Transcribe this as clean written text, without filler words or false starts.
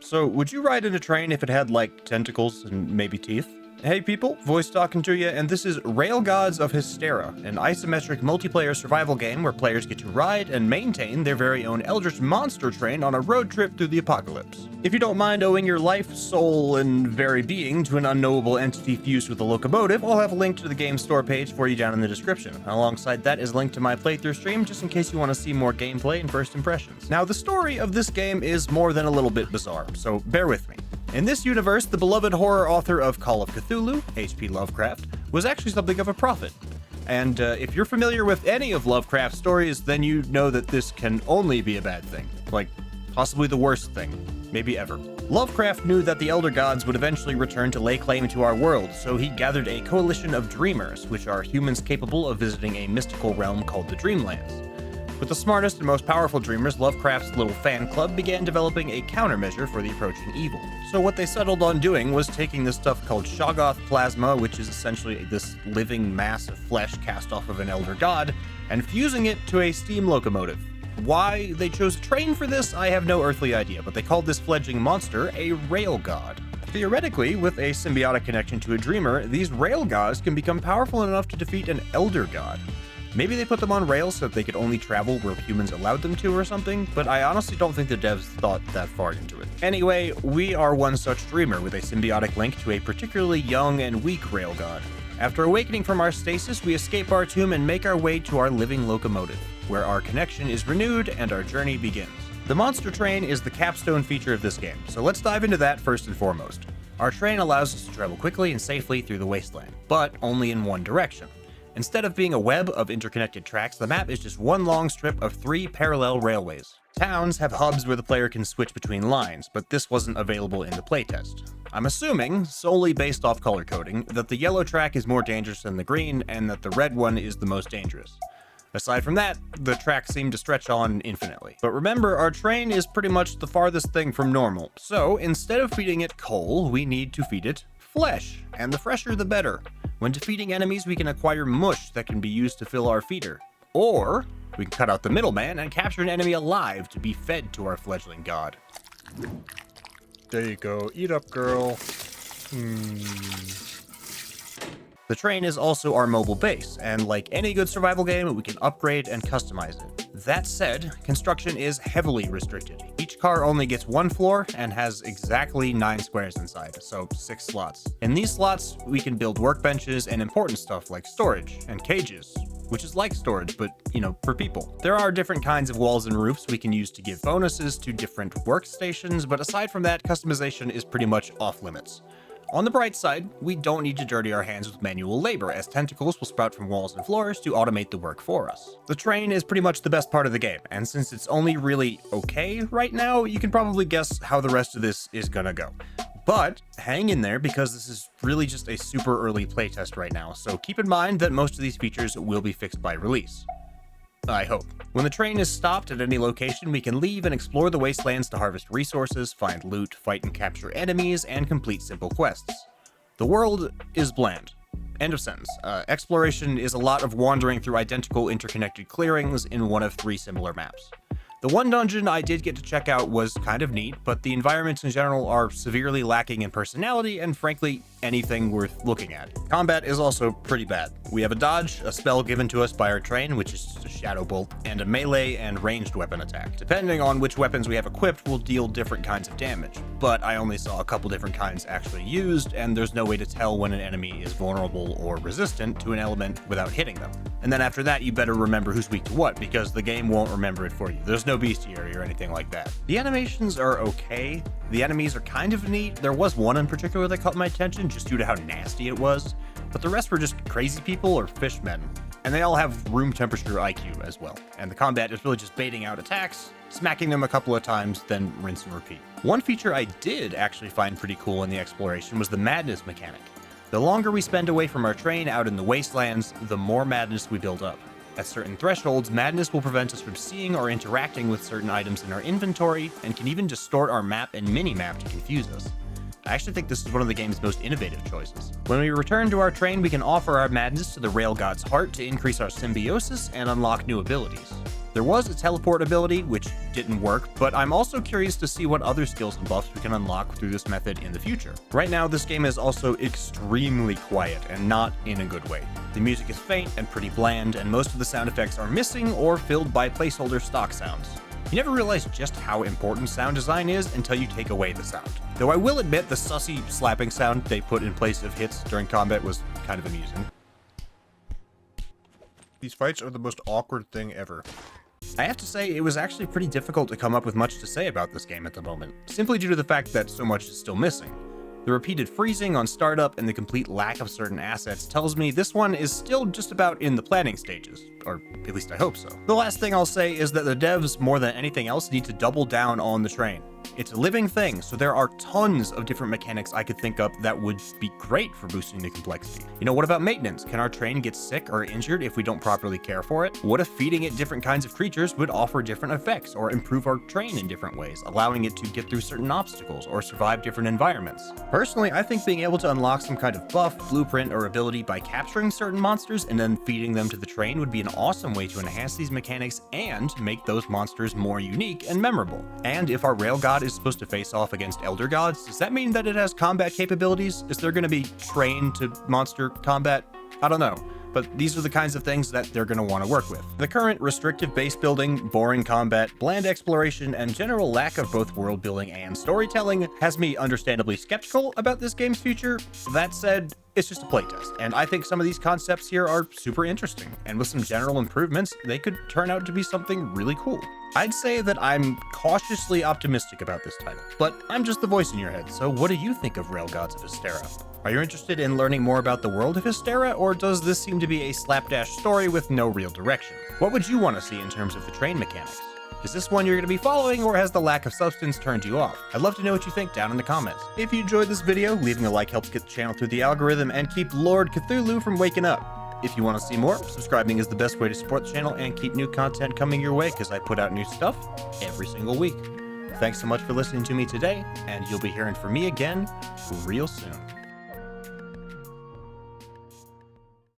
So, would you ride in a train if it had, like, tentacles and maybe teeth? Hey people, voice talking to you, and this is Railgods of Hysterra, an isometric multiplayer survival game where players get to ride and maintain their very own eldritch monster train on a road trip through the apocalypse. If you don't mind owing your life, soul, and very being to an unknowable entity fused with a locomotive, I'll have a link to the game store page for you down in the description. Alongside that is a link to my playthrough stream, just in case you want to see more gameplay and first impressions. Now, the story of this game is more than a little bit bizarre, so bear with me. In this universe, the beloved horror author of Call of Cthulhu, H.P. Lovecraft, was actually something of a prophet. And if you're familiar with any of Lovecraft's stories, then you know that this can only be a bad thing. Like, possibly the worst thing, maybe ever. Lovecraft knew that the Elder Gods would eventually return to lay claim to our world, so he gathered a coalition of dreamers, which are humans capable of visiting a mystical realm called the Dreamlands. With the smartest and most powerful dreamers, Lovecraft's little fan club began developing a countermeasure for the approaching evil. So what they settled on doing was taking this stuff called Shoggoth plasma, which is essentially this living mass of flesh cast off of an elder god, and fusing it to a steam locomotive. Why they chose a train for this, I have no earthly idea, but they called this fledgling monster a Railgod. Theoretically, with a symbiotic connection to a dreamer, these Railgods can become powerful enough to defeat an elder god. Maybe they put them on rails so that they could only travel where humans allowed them to or something, but I honestly don't think the devs thought that far into it. Anyway, we are one such dreamer with a symbiotic link to a particularly young and weak Railgod. After awakening from our stasis, we escape our tomb and make our way to our living locomotive, where our connection is renewed and our journey begins. The monster train is the capstone feature of this game, so let's dive into that first and foremost. Our train allows us to travel quickly and safely through the wasteland, but only in one direction. Instead of being a web of interconnected tracks, the map is just one long strip of 3 parallel railways. Towns have hubs where the player can switch between lines, but this wasn't available in the playtest. I'm assuming, solely based off color coding, that the yellow track is more dangerous than the green, and that the red one is the most dangerous. Aside from that, the tracks seem to stretch on infinitely. But remember, our train is pretty much the farthest thing from normal, so instead of feeding it coal, we need to feed it flesh, and the fresher the better. When defeating enemies, we can acquire mush that can be used to fill our feeder. Or, we can cut out the middleman and capture an enemy alive to be fed to our fledgling god. There you go, eat up, girl. The train is also our mobile base, and like any good survival game, we can upgrade and customize it. That said, construction is heavily restricted. Each car only gets 1 floor and has exactly 9 squares inside, so 6 slots. In these slots, we can build workbenches and important stuff like storage and cages, which is like storage, but, for people. There are different kinds of walls and roofs we can use to give bonuses to different workstations, but aside from that, customization is pretty much off limits. On the bright side, we don't need to dirty our hands with manual labor, as tentacles will sprout from walls and floors to automate the work for us. The train is pretty much the best part of the game, and since it's only really okay right now, you can probably guess how the rest of this is gonna go. But hang in there, because this is really just a super early playtest right now, so keep in mind that most of these features will be fixed by release. I hope. When the train is stopped at any location, we can leave and explore the wastelands to harvest resources, find loot, fight and capture enemies, and complete simple quests. The world is bland. End of sentence. Exploration is a lot of wandering through identical interconnected clearings in one of 3 similar maps. The one dungeon I did get to check out was kind of neat, but the environments in general are severely lacking in personality and frankly, anything worth looking at. Combat is also pretty bad. We have a dodge, a spell given to us by our train, which is just a shadow bolt, and a melee and ranged weapon attack. Depending on which weapons we have equipped will deal different kinds of damage, but I only saw a couple different kinds actually used, and there's no way to tell when an enemy is vulnerable or resistant to an element without hitting them. And then after that, you better remember who's weak to what, because the game won't remember it for you. There's no bestiary or anything like that. The animations are okay. The enemies are kind of neat. There was one in particular that caught my attention just due to how nasty it was, but the rest were just crazy people or fishmen. And they all have room temperature IQ as well. And the combat is really just baiting out attacks, smacking them a couple of times, then rinse and repeat. One feature I did actually find pretty cool in the exploration was the madness mechanic. The longer we spend away from our train out in the wastelands, the more madness we build up. At certain thresholds, madness will prevent us from seeing or interacting with certain items in our inventory, and can even distort our map and mini-map to confuse us. I actually think this is one of the game's most innovative choices. When we return to our train, we can offer our madness to the Railgod's heart to increase our symbiosis and unlock new abilities. There was a teleport ability, which didn't work, but I'm also curious to see what other skills and buffs we can unlock through this method in the future. Right now, this game is also extremely quiet, and not in a good way. The music is faint and pretty bland, and most of the sound effects are missing or filled by placeholder stock sounds. You never realize just how important sound design is until you take away the sound. Though I will admit the sussy slapping sound they put in place of hits during combat was kind of amusing. These fights are the most awkward thing ever. I have to say, it was actually pretty difficult to come up with much to say about this game at the moment, simply due to the fact that so much is still missing. The repeated freezing on startup and the complete lack of certain assets tells me this one is still just about in the planning stages, or at least I hope so. The last thing I'll say is that the devs, more than anything else, need to double down on the train. It's a living thing, so there are tons of different mechanics I could think up that would be great for boosting the complexity. You know, what about maintenance? Can our train get sick or injured if we don't properly care for it? What if feeding it different kinds of creatures would offer different effects or improve our train in different ways, allowing it to get through certain obstacles or survive different environments? Personally, I think being able to unlock some kind of buff, blueprint, or ability by capturing certain monsters and then feeding them to the train would be an awesome way to enhance these mechanics and make those monsters more unique and memorable. And if our rail god is supposed to face off against elder gods, does that mean that it has combat capabilities? Is there going to be train to monster combat? I don't know, but these are the kinds of things that they're going to want to work with. The current restrictive base building, boring combat, bland exploration, and general lack of both world building and storytelling has me understandably skeptical about this game's future. That said, it's just a playtest, and I think some of these concepts here are super interesting, and with some general improvements, they could turn out to be something really cool. I'd say that I'm cautiously optimistic about this title, but I'm just the voice in your head, so what do you think of Railgods of Hysterra? Are you interested in learning more about the world of Hysterra, or does this seem to be a slapdash story with no real direction? What would you want to see in terms of the train mechanics? Is this one you're going to be following, or has the lack of substance turned you off? I'd love to know what you think down in the comments. If you enjoyed this video, leaving a like helps get the channel through the algorithm and keep Lord Cthulhu from waking up. If you want to see more, subscribing is the best way to support the channel and keep new content coming your way, because I put out new stuff every single week. Thanks so much for listening to me today, and you'll be hearing from me again real soon.